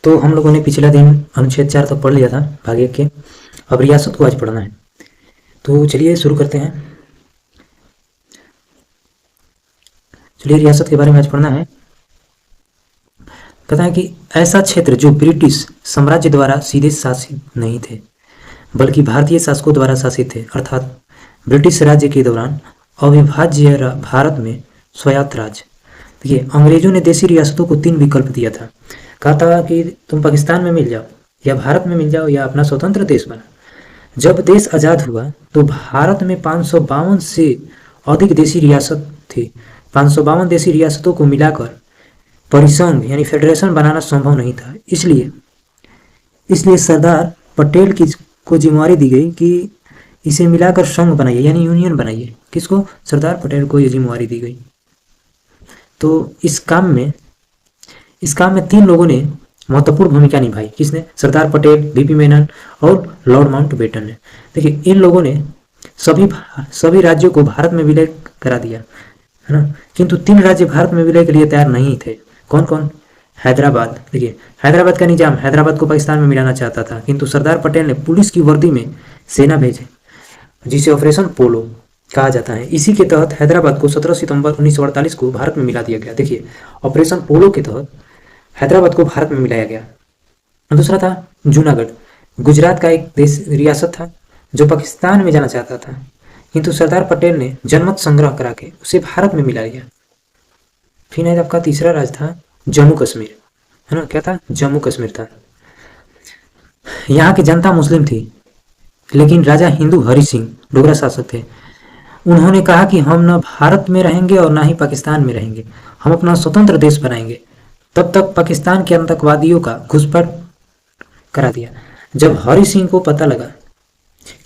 तो हम लोगों ने पिछला दिन अनुच्छेद 4 तक पढ़ लिया था भाग 1 के। अब रियासत को आज पढ़ना है, तो चलिए शुरू करते हैं। चलिए रियासत के बारे में आज पढ़ना है। कहता है कि ऐसा क्षेत्र जो ब्रिटिश साम्राज्य द्वारा सीधे शासित नहीं थे बल्कि भारतीय शासकों द्वारा शासित थे, अर्थात ब्रिटिश राज्य के दौरान अविभाज्य भारत में स्वायत्त राज्य। देखिए, अंग्रेजों ने देशी रियासतों को 3 विकल्प दिया था। कहा था कि तुम पाकिस्तान में मिल जाओ या भारत में मिल जाओ या अपना स्वतंत्र देश बना। जब देश आज़ाद हुआ तो भारत में 552 से अधिक देशी रियासत थी। 552 देशी रियासतों को मिलाकर परिसंघ यानी फेडरेशन बनाना संभव नहीं था। इसलिए सरदार पटेल को जिम्मेवारी दी गई कि इसे मिलाकर संघ बनाइए यानी यूनियन बनाइए। किसको? सरदार पटेल को ये जिम्मेवारी दी गई। तो इस काम में 3 लोगों ने महत्वपूर्ण भूमिका निभाई। किसने? सरदार पटेल, बीपी मेनन और लॉर्ड माउंटबेटन ने। देखिए, इन लोगों ने सभी राज्यों को भारत में विलय करा दिया, है ना। किंतु 3 राज्य भारत में विलय के लिए तैयार नहीं थे। कौन कौन? हैदराबाद। देखिए, हैदराबाद का निजाम हैदराबाद को पाकिस्तान में मिलाना चाहता था, किंतु सरदार पटेल ने पुलिस की वर्दी में सेना भेजे, जिसे ऑपरेशन पोलो कहा जाता है। इसी के तहत हैदराबाद को 17 सितंबर 1948 को भारत में मिला दिया गया। देखिए, ऑपरेशन पोलो के तहत हैदराबाद को भारत में मिलाया गया। दूसरा था जूनागढ़। गुजरात का एक रियासत था जो पाकिस्तान में जाना चाहता था, किंतु सरदार पटेल ने जनमत संग्रह करा के उसे भारत में मिला लिया। फिर आपका तीसरा राज्य था जम्मू कश्मीर, है ना। क्या था? जम्मू कश्मीर था। यहाँ की जनता मुस्लिम थी, लेकिन राजा हिंदू हरि सिंह डोगरा शासक थे। उन्होंने कहा कि हम न भारत में रहेंगे और ना ही पाकिस्तान में रहेंगे, हम अपना स्वतंत्र देश बनाएंगे। तब तक पाकिस्तान के आतंकवादियों का घुसपैठ करा दिया। जब हरि सिंह को पता लगा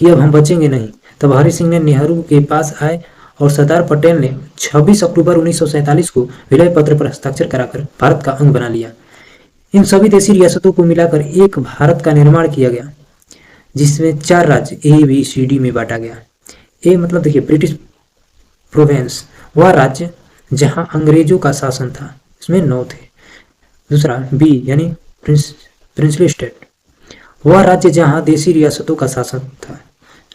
कि अब हम बचेंगे नहीं, तब हरि सिंह ने नेहरू के पास आए और सरदार पटेल ने 26 अक्टूबर 1947 को विलय पत्र पर हस्ताक्षर कराकर भारत का अंग बना लिया। इन सभी देशी रियासतों को मिलाकर एक भारत का निर्माण किया गया, जिसमें 4 राज्य ABCD में बांटा गया। ए मतलब देखिए ब्रिटिश प्रोविंस, वह राज्य जहां अंग्रेजों का शासन था, इसमें 9 थे। दूसरा B यानी प्रिंसली स्टेट, वह राज्य जहां देशी रियासतों का शासन था,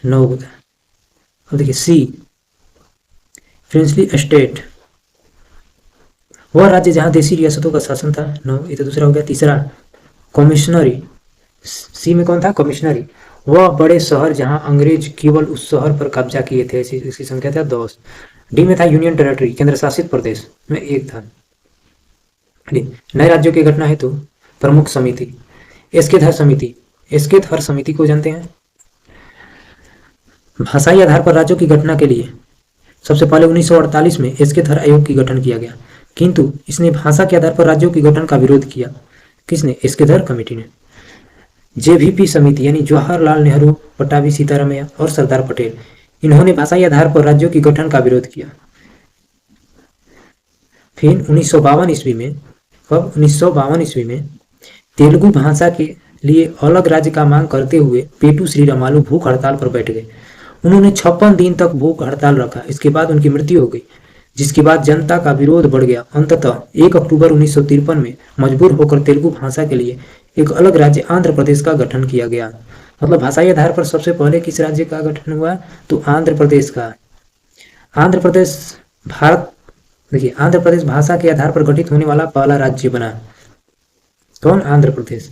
9 था। अब देखिए C प्रिंसली स्टेट, वह राज्य जहां देशी रियासतों का शासन था, 9। ये तो दूसरा हो गया। तीसरा कमिश्नरी, C में कौन था? कमिश्नरी, वह बड़े शहर जहां अंग्रेज केवल उस शहर पर कब्जा किए थे, इसकी संख्या था 10। डी में था यूनियन टेरिटरी, केंद्र शासित प्रदेश में 1 था। नए राज्यों की घटना हेतु प्रमुख समिति, एस्केथर समिति। एस्केथर समिति को जानते हैं? भाषाई आधार पर राज्यों की घटना के लिए सबसे पहले 1948 में एस्केथर आयोग की गठन किया गया, किंतु इसने भाषा के आधार पर राज्यों की गठन का विरोध किया। किसने? एस्केथर कमेटी ने। JVP समिति यानी जवाहरलाल नेहरू, पट्टाभी सीतारामैया और सरदार पटेल, इन्होंने भाषाई आधार पर राज्यों की गठन का विरोध किया। फिर 1952 ईस्वी में, कब? 1952 ईस्वी में तेलुगु भाषा के लिए अलग राज्य का मांग करते हुए पेटू श्रीरामालू भूख हड़ताल पर बैठ गए। उन्होंने 56 दिन तक भूख हड़ताल रखा। इसके बाद उनकी मृत्यु हो गई, जिसके बाद जनता का विरोध बढ़ गया। अंततः 1 अक्टूबर 1953 में मजबूर होकर तेलुगु भाषा के लिए एक अलग राज्य आंध्र प्रदेश का गठन किया गया। मतलब भाषाई आधार पर सबसे पहले किस राज्य का गठन हुआ? तो आंध्र प्रदेश का। आंध्र प्रदेश भारत, देखिए आंध्र प्रदेश भाषा के आधार पर गठित होने वाला पहला राज्य बना। कौन? आंध्र प्रदेश।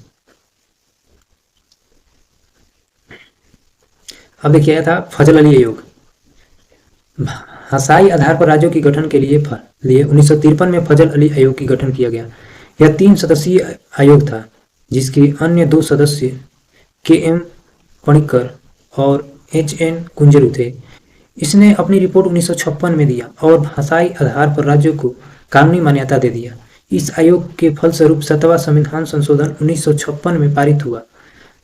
अब देखिए था फजल अली आयोग। भाषाई आधार पर राज्यों की गठन के लिए 1953 में फजल अली आयोग की गठन किया गया। यह 3 सदस्यीय आयोग था, जिसके अन्य 2 सदस्य KM पणिक्कर और HN कुंजरू थे। इसने अपनी रिपोर्ट 1956 में दिया और भाषाई आधार पर राज्यों को कानूनी मान्यता दे दिया। इस आयोग के फलस्वरूप 7वां संविधान संशोधन 1956 में पारित हुआ,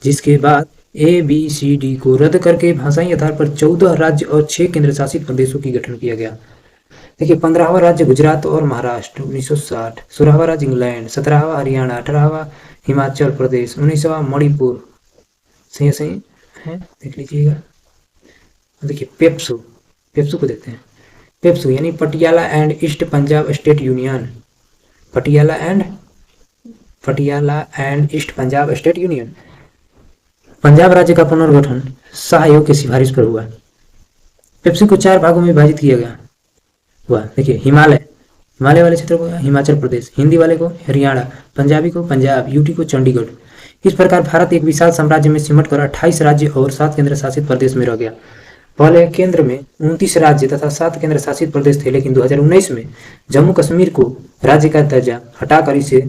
जिसके बाद ABCD को रद्द करके भाषाई आधार पर 14 राज्य और 6 केंद्र शासित प्रदेशों की गठन किया गया। देखिए 15वां राज्य गुजरात और महाराष्ट्र 1960, 16वां राज्य इंग्लैंड, 17वां हरियाणा, 18वां हिमाचल प्रदेश, 19वां मणिपुर। सही है, देख लीजिएगा। देखिए पेप्सू को देखते हैं। पेप्सू यानी Patiala and east Punjab state union, Patiala and Patiala and east Punjab state union. Punjab राज्य का पुनर्गठन शाह आयोग की सिफारिश पर हुआ। पेप्सी को 4 भागों में विभाजित किया गया हुआ। देखिए, हिमालय वाले क्षेत्र को हिमाचल प्रदेश, हिंदी वाले को हरियाणा, पंजाबी को पंजाब, यूटी को चंडीगढ़। इस प्रकार भारत एक विशाल साम्राज्य में सिमटकर 28 राज्य और 7 केंद्र शासित प्रदेश में रह गया। पहले केंद्र में 29 राज्य तथा 7 केंद्र शासित प्रदेश थे, लेकिन 2019 में जम्मू कश्मीर को राज्य का दर्जा हटाकर इसे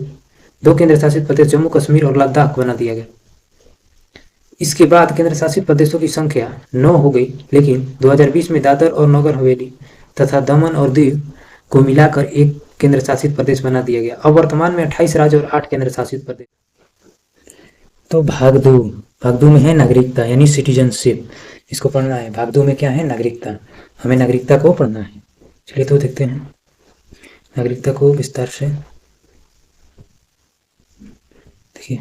2 केंद्र शासित प्रदेश जम्मू कश्मीर और लद्दाख बना दिया गया। इसके बाद केंद्र शासित प्रदेशों की संख्या 9 हो गई, लेकिन 2020 में दादर और नगर हवेली तथा दमन और दीव को मिलाकर एक केंद्र शासित प्रदेश बना दिया गया। अब वर्तमान में 28 राज्य और 8 केंद्र शासित प्रदेश। तो भाग 2 में है नागरिकता यानी सिटीजनशिप। इसको पढ़ना है। भाग 2 में क्या है? नागरिकता। हमें नागरिकता को पढ़ना है। चलिए तो देखते हैं नागरिकता को विस्तार से। देखिए,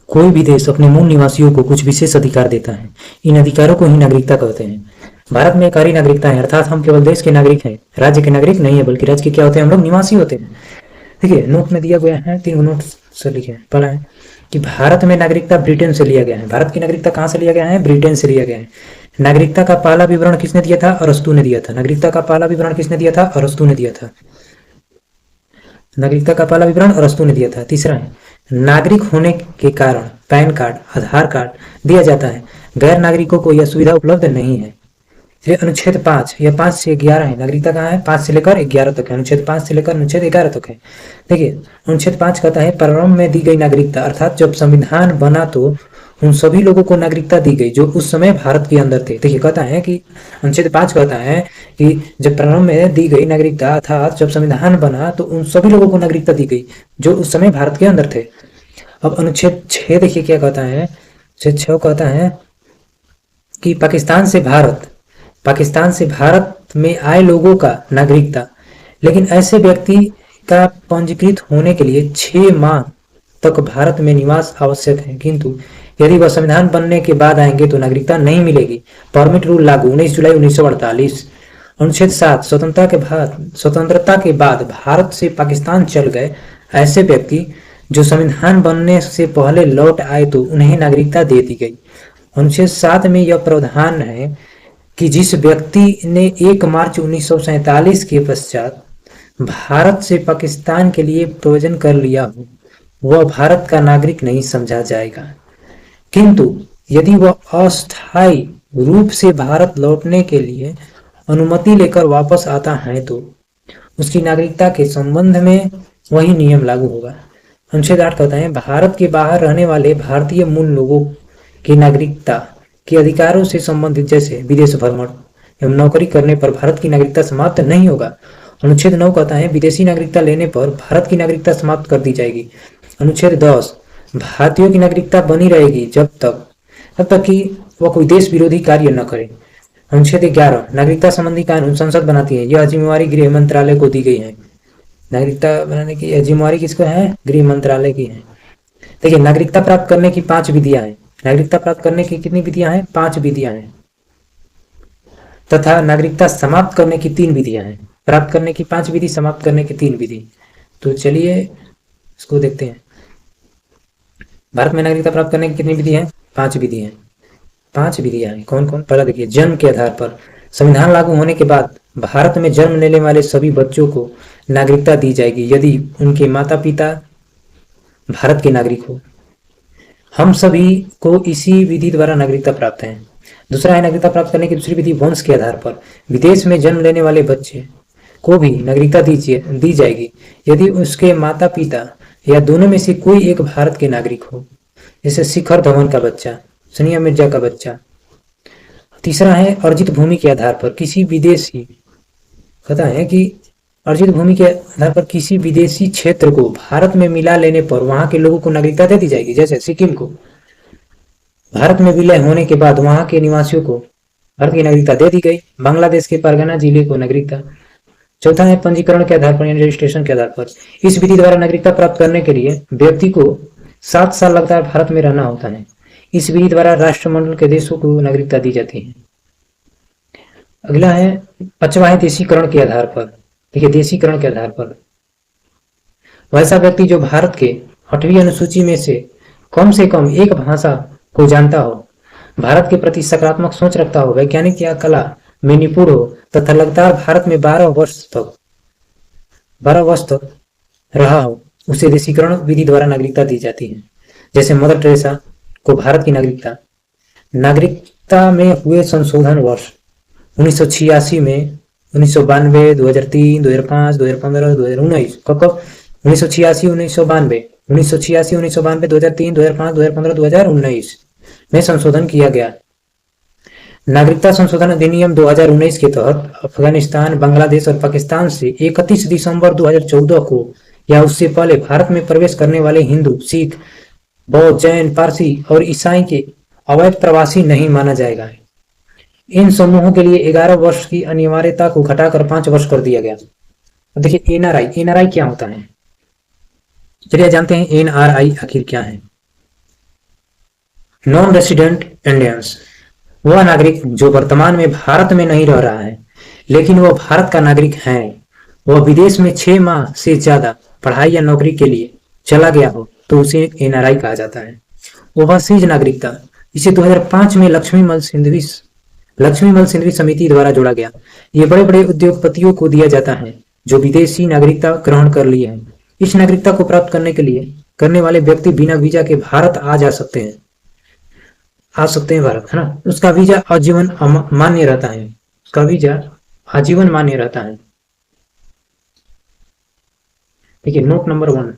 कोई भी देश अपने मूल निवासियों को कुछ विशेष अधिकार देता है। इन अधिकारों को ही नागरिकता कहते हैं। भारत में कार्य नागरिकता है, अर्थात हम केवल देश के नागरिक हैं, राज्य के नागरिक नहीं है, बल्कि राज्य के क्या होते हैं? हम लोग निवासी होते हैं। देखिए, नोट में दिया गया है, 3 नोट से लिखे। पहला है कि भारत में नागरिकता ब्रिटेन से लिया गया है। भारत की नागरिकता कहाँ से लिया गया है? ब्रिटेन से लिया गया है। नागरिकता का पहला विवरण किसने दिया था? अरस्तु ने दिया था। नागरिकता का पहला विवरण किसने दिया था? अरस्तु ने दिया था। नागरिकता का पहला विवरण अरस्तु ने दिया था। तीसरा है, नागरिक होने के कारण पैन कार्ड, आधार कार्ड दिया जाता है। गैर नागरिकों को यह सुविधा उपलब्ध नहीं है। ये अनुच्छेद 5 या 5 से 11 है। नागरिकता कहाँ है? 5 से लेकर 11 तक है। अनुच्छेद 5 से लेकर अनुच्छेद 11 तक है। देखिए, अनुच्छेद 5 कहता है प्रारंभ में दी गई नागरिकता, अर्थात जब संविधान बना तो उन सभी लोगों को नागरिकता दी गई जो उस समय भारत के अंदर थे। देखिए, कहता है कि अनुच्छेद 5 कहता है कि जब प्रारंभ में दी गई नागरिकता, अर्थात जब संविधान बना तो उन सभी लोगों को नागरिकता दी गई जो उस समय भारत के अंदर थे। अब अनुच्छेद 6 देखिए क्या कहता है। अनुच्छेद 6 कहता है कि पाकिस्तान से भारत में आए लोगों का नागरिकता, लेकिन ऐसे व्यक्ति का पंजीकृत होने के लिए 6 माह तक भारत में निवास आवश्यक है, किंतु यदि वह संविधान बनने के बाद आएंगे तो नागरिकता नहीं मिलेगी। परमिट रूल लागू 19 जुलाई 1948। अनुच्छेद 7, स्वतंत्रता के बाद भारत से पाकिस्तान चल गए ऐसे व्यक्ति जो संविधान बनने से पहले लौट आए तो उन्हें नागरिकता दे दी गई। अनुच्छेद 7 में यह प्रावधान है कि जिस व्यक्ति ने 1 मार्च 1947 के पश्चात भारत से पाकिस्तान के लिए प्रयोजन कर लिया हो, वह भारत का नागरिक नहीं समझा जाएगा, किंतु यदि वह अस्थायी रूप से भारत लौटने के लिए अनुमति लेकर वापस आता है तो उसकी नागरिकता के संबंध में वही नियम लागू होगा। अनुच्छेद 8 कहता है भारत के बाहर रहने वाले भारतीय मूल लोगों की नागरिकता के अधिकारों से संबंधित जैसे विदेश भ्रमण एवं नौकरी करने पर भारत की नागरिकता समाप्त नहीं होगा। अनुच्छेद 9 कहता है विदेशी नागरिकता लेने पर भारत की नागरिकता समाप्त कर दी जाएगी। अनुच्छेद 10 भारतीयों की नागरिकता बनी रहेगी जब तक कि वह कोई देश विरोधी कार्य न करे। अनुच्छेद 11 नागरिकता संबंधी कानून संसद बनाती है। यह जिम्मेवारी गृह मंत्रालय को दी गई है। नागरिकता बनाने की जिम्मेवारी किसको है? गृह मंत्रालय की है। देखिए, नागरिकता प्राप्त करने की 5 विधियां हैं। नागरिकता प्राप्त करने की कितनी विधियां हैं? 5 विधियां हैं। तथा नागरिकता समाप्त करने की 3 विधियां हैं। प्राप्त करने की 5 विधि, समाप्त करने की 3 विधि। तो चलिए इसको देखते हैं। भारत में नागरिकता प्राप्त करने की कितनी विधि है? 5 विधि हैं। 5 विधियां हैं। कौन कौन? पहला देखिए, जन्म के आधार पर। संविधान लागू होने के बाद भारत में जन्म लेने वाले सभी बच्चों को नागरिकता दी जाएगी यदि उनके माता पिता भारत के नागरिक हो। हम सभी को इसी विधि द्वारा नागरिकता प्राप्त है। दूसरा है नागरिकता प्राप्त करने की दूसरी विधि वंश के आधार पर। विदेश में जन्म लेने वाले बच्चे को भी नागरिकता दी जाएगी यदि उसके माता पिता या दोनों में से कोई एक भारत के नागरिक हो, जैसे शिखर धवन का बच्चा, सानिया मिर्जा का बच्चा। तीसरा है अर्जित भूमि के आधार पर। किसी विदेशी कहता है कि अर्जित भूमि के आधार पर किसी विदेशी क्षेत्र को भारत में मिला लेने पर वहां के लोगों को नागरिकता दे दी जाएगी। जैसे सिक्किम को भारत में विलय होने के बाद वहां के निवासियों को भारत की नागरिकता दे दी गई। बांग्लादेश के परगना जिले को नागरिकता। चौथा है पंजीकरण के आधार पर यानी रजिस्ट्रेशन के आधार पर। इस विधि द्वारा नागरिकता प्राप्त करने के लिए व्यक्ति को 7 साल लगातार भारत में रहना होता है। इस विधि द्वारा राष्ट्रमंडल के देशों को नागरिकता दी जाती है। अगला है 5वां है देशीकरण के आधार पर। देखिए, देशीकरण के आधार पर वैसा व्यक्ति जो भारत के 8वीं अनुसूची में से कम एक भाषा को जानता हो, भारत के प्रति सकारात्मक सोच रखता हो, वैज्ञानिक या कला में निपुण हो तथा लगातार भारत में 12 वर्ष तक रहा हो, उसे देशीकरण विधि द्वारा नागरिकता दी जाती है। जैसे मदर टेरेसा को भारत की नागरिकता में हुए संशोधन वर्ष 1986 में, 1992, 2003, 2005, 2015, 2019, कब 1986, 1992, 1986, 1992, 2003, 2005, 2015, 2019 में संशोधन किया गया। नागरिकता संशोधन अधिनियम 2019 के तहत अफगानिस्तान, बांग्लादेश और पाकिस्तान से 31 दिसंबर 2014 को या उससे पहले भारत में प्रवेश करने वाले हिंदू, सिख, बौद्ध, जैन, पारसी और ईसाई के अवैध प्रवासी नहीं माना जाएगा। इन समूहों के लिए 11 वर्ष की अनिवार्यता को घटाकर 5 वर्ष कर दिया गया। अब देखिए एनआरआई क्या होता है, चलिए जानते हैं एनआरआई आखिर क्या है। नॉन रेसिडेंट इंडियंस, वह नागरिक जो वर्तमान में भारत में नहीं रह रहा है लेकिन वह भारत का नागरिक है, वह विदेश में 6 माह से ज्यादा पढ़ाई या नौकरी के लिए चला गया हो तो उसे एनआरआई कहा जाता है। ओवरसीज नागरिकता, इसे 2005 में लक्ष्मी मल सिंधवी समिति द्वारा जोड़ा गया। ये बड़े बड़े उद्योगपतियों को दिया जाता है जो विदेशी नागरिकता ग्रहण कर लिए हैं। इस नागरिकता को प्राप्त करने वाले व्यक्ति बिना वीजा के भारत आ सकते हैं भारत, है ना। उसका वीजा आजीवन मान्य रहता है, देखिए नोट नंबर 1,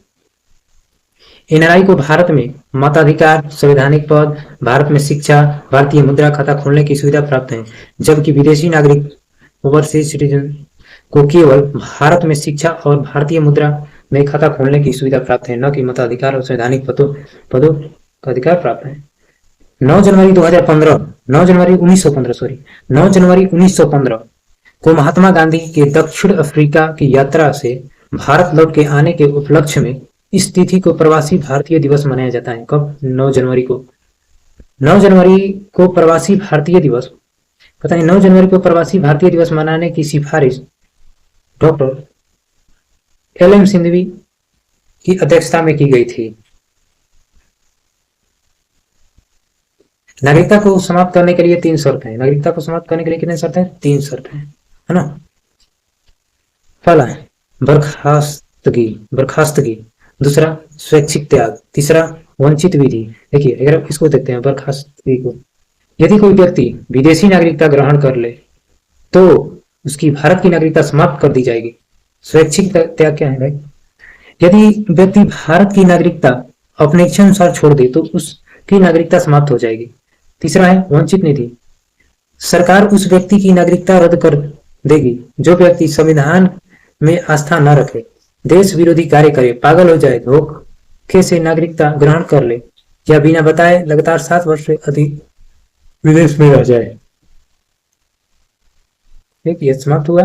एनआरआई को भारत में मताधिकार, संवैधानिक पद, भारत में शिक्षा, भारतीय मुद्रा खाता खोलने की सुविधा प्राप्त है, जबकि विदेशी नागरिक ओवरसीज सिटीजन को केवल भारत में शिक्षा और भारतीय मुद्रा में खाता खोलने की सुविधा प्राप्त है, न कि मताधिकार और संवैधानिक पदों का अधिकार प्राप्त है। 9 जनवरी 1915 को महात्मा गांधी के दक्षिण अफ्रीका की यात्रा से भारत लौट के आने के उपलक्ष्य में इस तिथि को प्रवासी भारतीय दिवस मनाया जाता है। कब? 9 जनवरी को। 9 जनवरी को प्रवासी भारतीय दिवस, पता नहीं 9 जनवरी को प्रवासी भारतीय दिवस मनाने की सिफारिश डॉक्टर एल.एम. सिंघवी की अध्यक्षता में की गई थी। नागरिकता को समाप्त करने के लिए 3 शर्त है। नागरिकता को समाप्त करने के लिए कितने शर्त है? 3 शर्त है ना। पहला है बर्खास्तगी, दूसरा स्वैच्छिक त्याग, तीसरा वंचित विधि। देखिए अगर इसको देखते हैं बर्खास्तगी को, यदि कोई व्यक्ति विदेशी नागरिकता ग्रहण कर ले तो उसकी भारत की नागरिकता समाप्त कर दी जाएगी। स्वैच्छिक त्याग क्या है भाई? यदि व्यक्ति भारत की नागरिकता अपने इच्छा अनुसार छोड़ दे तो उसकी नागरिकता समाप्त हो जाएगी। तीसरा है वंचित निधि, सरकार उस व्यक्ति की नागरिकता रद्द कर देगी जो व्यक्ति संविधान में आस्था न रखे, देश विरोधी कार्य करे, पागल हो जाए, धोखे से नागरिकता ग्रहण कर ले या बिना बताए लगातार 7 वर्ष से अधिक विदेश में रह जाए। ठीक, ये समाप्त हुआ।